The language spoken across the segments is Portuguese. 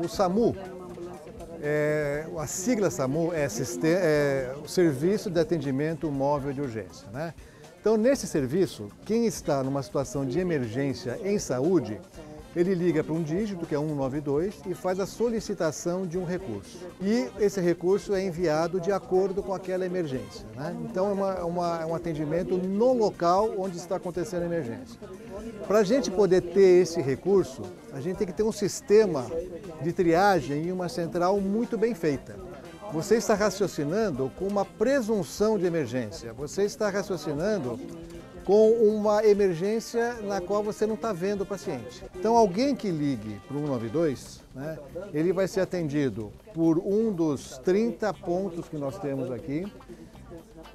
SAMU, a sigla SAMU é o Serviço de Atendimento Móvel de Urgência, né? Então, nesse serviço, quem está numa situação de emergência em saúde, ele liga para um dígito, que é 192, e faz a solicitação de um recurso. E esse recurso é enviado de acordo com aquela emergência, né? Então, é um atendimento no local onde está acontecendo a emergência. Para a gente poder ter esse recurso, a gente tem que ter um sistema de triagem e uma central muito bem feita. Você está raciocinando com uma presunção de emergência, você está raciocinando com uma emergência na qual você não está vendo o paciente. Então, alguém que ligue para o 192, né, ele vai ser atendido por um dos 30 pontos que nós temos aqui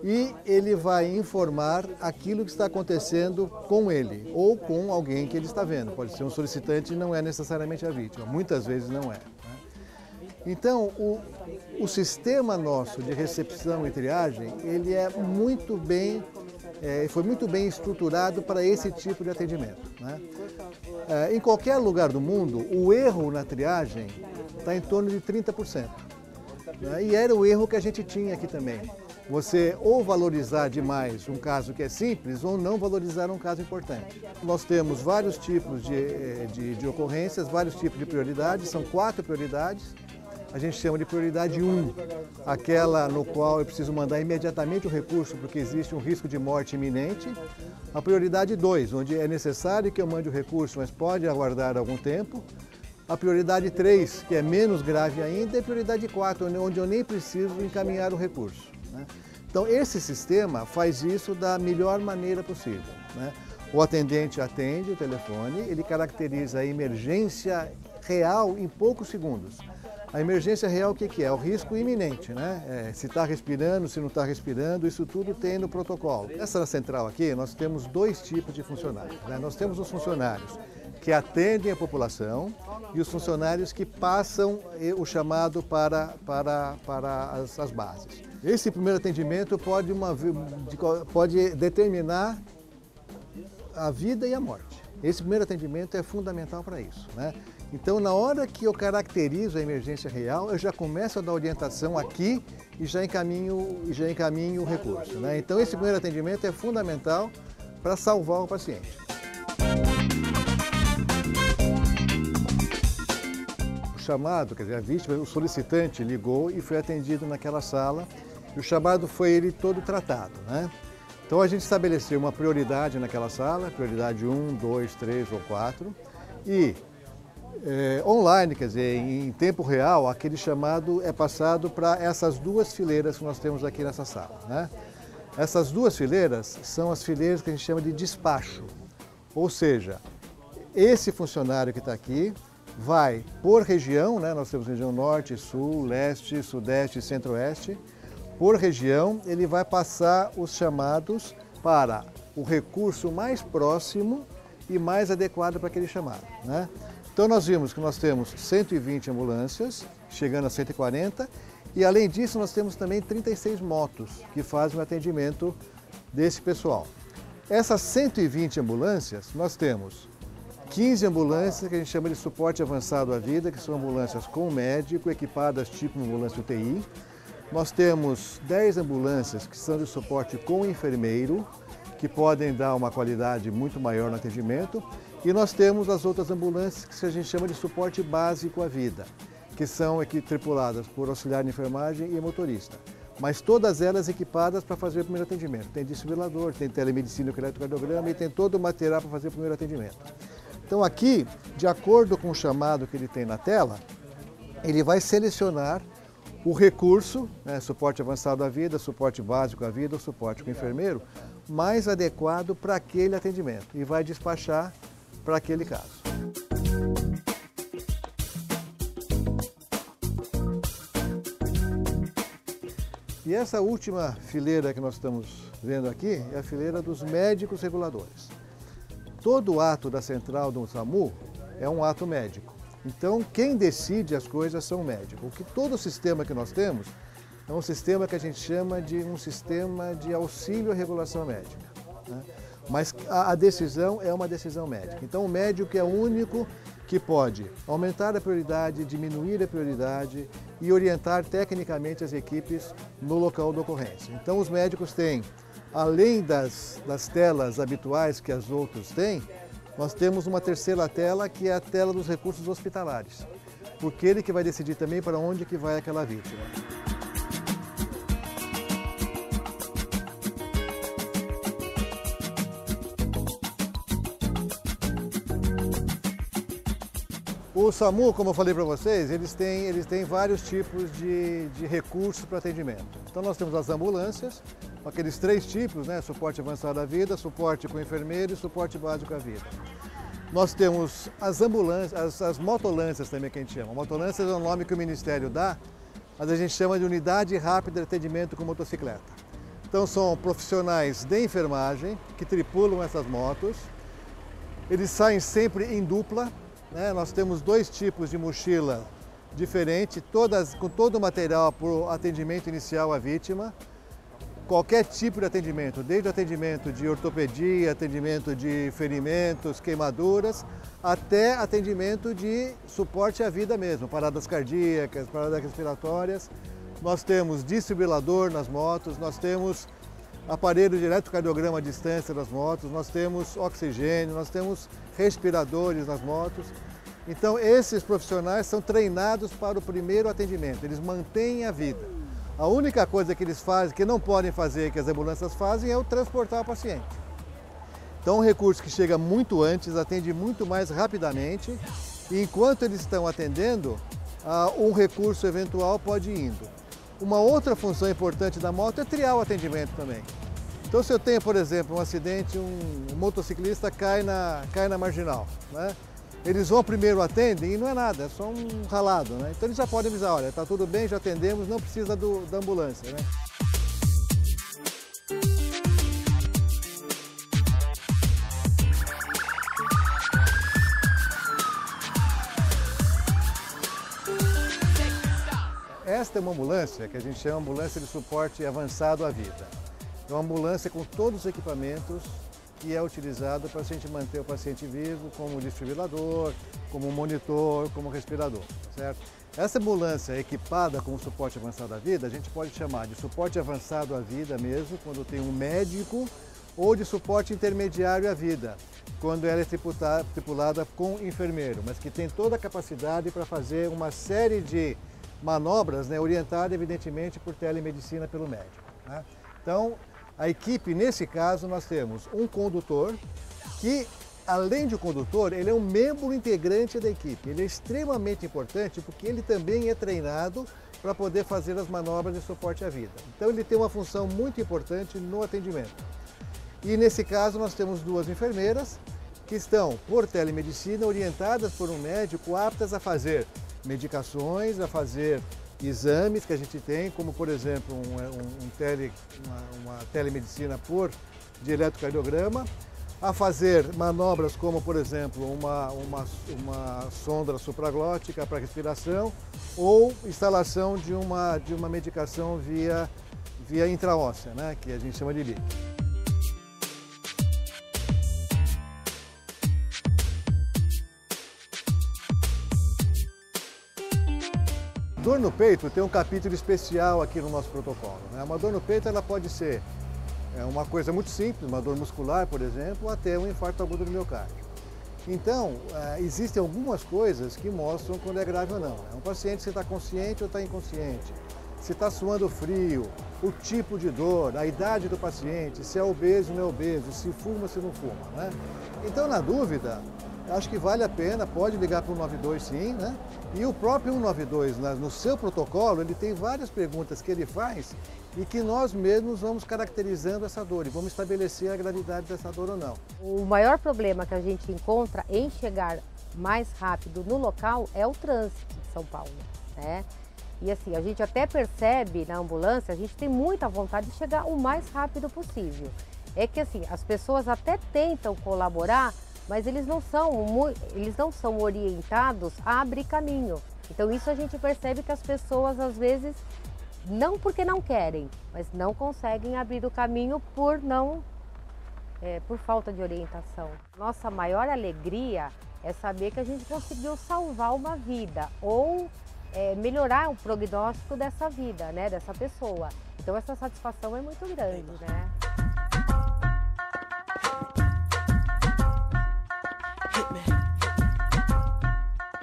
e ele vai informar aquilo que está acontecendo com ele ou com alguém que ele está vendo. Pode ser um solicitante e não é necessariamente a vítima, muitas vezes não é. Então, o sistema nosso de recepção e triagem, ele foi muito bem estruturado para esse tipo de atendimento, né? Em qualquer lugar do mundo, o erro na triagem está em torno de 30%. Né? E era o erro que a gente tinha aqui também. Você ou valorizar demais um caso que é simples ou não valorizar um caso importante. Nós temos vários tipos de ocorrências, vários tipos de prioridades, são 4 prioridades. A gente chama de prioridade 1, aquela no qual eu preciso mandar imediatamente o recurso porque existe um risco de morte iminente. A prioridade 2, onde é necessário que eu mande o recurso, mas pode aguardar algum tempo. A prioridade 3, que é menos grave ainda, e a prioridade 4, onde eu nem preciso encaminhar o recurso, né? Então, esse sistema faz isso da melhor maneira possível, né? O atendente atende o telefone, ele caracteriza a emergência real em poucos segundos. A emergência real, o que é? O risco iminente, né? Se está respirando, se não está respirando, isso tudo tem no protocolo. Nessa central aqui, nós temos 2 tipos de funcionários, né? Nós temos os funcionários que atendem a população e os funcionários que passam o chamado para as bases. Esse primeiro atendimento pode determinar a vida e a morte. Esse primeiro atendimento é fundamental para isso, né? Então, na hora que eu caracterizo a emergência real, eu já começo a dar orientação aqui e já encaminho o recurso, né? Então, esse primeiro atendimento é fundamental para salvar o paciente. O chamado, quer dizer, a vítima, o solicitante ligou e foi atendido naquela sala e o chamado foi ele todo tratado, né? Então, a gente estabeleceu uma prioridade naquela sala, prioridade 1, 2, 3 ou 4 e online, quer dizer, em tempo real, aquele chamado é passado para essas 2 fileiras que nós temos aqui nessa sala, né? Essas 2 fileiras são as fileiras que a gente chama de despacho, ou seja, esse funcionário que está aqui vai por região, né? Nós temos região norte, sul, leste, sudeste e centro-oeste. Por região, ele vai passar os chamados para o recurso mais próximo e mais adequado para aquele chamado, né? Então, nós vimos que nós temos 120 ambulâncias, chegando a 140, e além disso, nós temos também 36 motos que fazem o atendimento desse pessoal. Essas 120 ambulâncias, nós temos 15 ambulâncias que a gente chama de suporte avançado à vida, que são ambulâncias com médico, equipadas tipo uma ambulância UTI. Nós temos 10 ambulâncias que são de suporte com enfermeiro, que podem dar uma qualidade muito maior no atendimento. E nós temos as outras ambulâncias que a gente chama de suporte básico à vida, que são aqui tripuladas por auxiliar de enfermagem e motorista. Mas todas elas equipadas para fazer o primeiro atendimento. Tem desfibrilador, tem telemedicina com eletrocardiograma e tem todo o material para fazer o primeiro atendimento. Então aqui, de acordo com o chamado que ele tem na tela, ele vai selecionar o recurso, né, suporte avançado à vida, suporte básico à vida, ou suporte com enfermeiro, mais adequado para aquele atendimento e vai despachar para aquele caso. E essa última fileira que nós estamos vendo aqui é a fileira dos médicos reguladores. Todo ato da central do SAMU é um ato médico. Então, quem decide as coisas são o médico. Todo o sistema que nós temos é um sistema que a gente chama de um sistema de auxílio à regulação médica, né? Mas a decisão é uma decisão médica. Então o médico é o único que pode aumentar a prioridade, diminuir a prioridade e orientar tecnicamente as equipes no local da ocorrência. Então os médicos têm, além das telas habituais que as outras têm, nós temos uma terceira tela, que é a tela dos recursos hospitalares, porque ele que vai decidir também para onde que vai aquela vítima. O SAMU, como eu falei para vocês, eles têm vários tipos de recursos para atendimento. Então nós temos as ambulâncias, aqueles 3 tipos, né? Suporte avançado à vida, suporte com enfermeiro e suporte básico à vida. Nós temos as ambulâncias, as motolâncias também que a gente chama. Motolâncias é o nome que o Ministério dá, mas a gente chama de unidade rápida de atendimento com motocicleta. Então são profissionais de enfermagem que tripulam essas motos. Eles saem sempre em dupla. Nós temos 2 tipos de mochila diferentes, com todo o material para o atendimento inicial à vítima. Qualquer tipo de atendimento, desde o atendimento de ortopedia, atendimento de ferimentos, queimaduras, até atendimento de suporte à vida mesmo, paradas cardíacas, paradas respiratórias. Nós temos desfibrilador nas motos, nós temos aparelho de eletrocardiograma à distância das motos, nós temos oxigênio, nós temos respiradores nas motos. Então esses profissionais são treinados para o primeiro atendimento, eles mantêm a vida. A única coisa que eles fazem, que não podem fazer, que as ambulâncias fazem, é o transportar o paciente. Então, um recurso que chega muito antes, atende muito mais rapidamente, e enquanto eles estão atendendo, um recurso eventual pode ir indo. Uma outra função importante da moto é triar o atendimento também. Então, se eu tenho, por exemplo, um acidente, um motociclista cai na marginal, né? Eles vão primeiro, atendem e não é nada, é só um ralado, né? Então eles já podem avisar, olha, está tudo bem, já atendemos, não precisa da ambulância, né? Esta é uma ambulância que a gente chama de ambulância de suporte avançado à vida. É uma ambulância com todos os equipamentos que é utilizado para a gente manter o paciente vivo, como desfibrilador, como monitor, como respirador, certo? Essa ambulância equipada com suporte avançado à vida, a gente pode chamar de suporte avançado à vida mesmo, quando tem um médico, ou de suporte intermediário à vida, quando ela é tripulada com enfermeiro, mas que tem toda a capacidade para fazer uma série de manobras, né, orientada evidentemente por telemedicina pelo médico, né? Então, a equipe, nesse caso, nós temos um condutor que, além de condutor, ele é um membro integrante da equipe. Ele é extremamente importante porque ele também é treinado para poder fazer as manobras de suporte à vida. Então ele tem uma função muito importante no atendimento. E nesse caso nós temos 2 enfermeiras que estão, por telemedicina, orientadas por um médico, aptas a fazer medicações, a fazer exames que a gente tem, como por exemplo uma telemedicina de eletrocardiograma, a fazer manobras como por exemplo uma sonda supraglótica para respiração ou instalação de uma medicação via intraóssea, né, que a gente chama de LIC. Dor no peito tem um capítulo especial aqui no nosso protocolo, né? Uma dor no peito ela pode ser uma coisa muito simples, uma dor muscular, por exemplo, até um infarto agudo do miocárdio. Então, existem algumas coisas que mostram quando é grave ou não. É um paciente se está consciente ou está inconsciente, se está suando frio, o tipo de dor, a idade do paciente, se é obeso ou não é obeso, se fuma ou se não fuma, né? Então, na dúvida, acho que vale a pena, pode ligar para o 192 sim, né? E o próprio 192, no seu protocolo, ele tem várias perguntas que ele faz e que nós mesmos vamos caracterizando essa dor e vamos estabelecer a gravidade dessa dor ou não. O maior problema que a gente encontra em chegar mais rápido no local é o trânsito de São Paulo, né? E assim, a gente até percebe na ambulância, a gente tem muita vontade de chegar o mais rápido possível. É que assim, as pessoas até tentam colaborar, mas eles não são orientados a abrir caminho. Então isso a gente percebe que as pessoas às vezes, não porque não querem, mas não conseguem abrir o caminho por não por falta de orientação. Nossa maior alegria é saber que a gente conseguiu salvar uma vida ou melhorar o prognóstico dessa vida, né, dessa pessoa. Então essa satisfação é muito grande, né?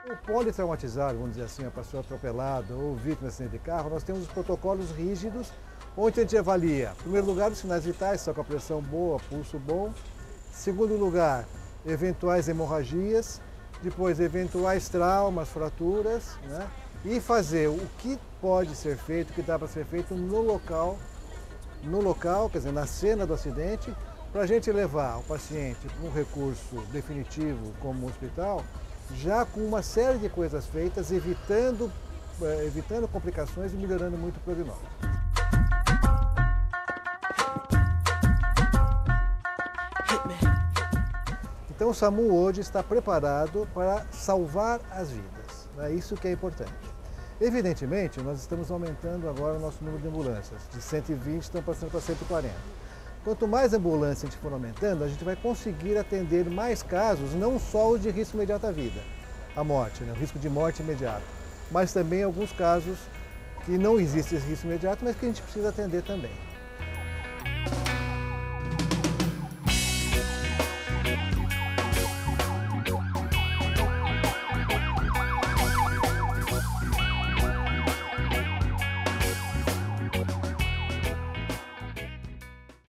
O politraumatizado, vamos dizer assim, a pessoa atropelada ou vítima de acidente de carro, nós temos os protocolos rígidos, onde a gente avalia, em primeiro lugar, os sinais vitais, só com a pressão boa, pulso bom. Em segundo lugar, eventuais hemorragias, depois eventuais traumas, fraturas, né? E fazer o que pode ser feito, o que dá para ser feito no local, quer dizer, na cena do acidente, para a gente levar o paciente para um recurso definitivo como o hospital, já com uma série de coisas feitas, evitando complicações e melhorando muito o prognóstico. Então o SAMU hoje está preparado para salvar as vidas, é isso que é importante. Evidentemente, nós estamos aumentando agora o nosso número de ambulâncias, de 120 estão passando para 140. Quanto mais ambulância a gente for aumentando, a gente vai conseguir atender mais casos, não só os de risco imediato à vida, a morte, né? O risco de morte imediato, mas também alguns casos que não existe esse risco imediato, mas que a gente precisa atender também.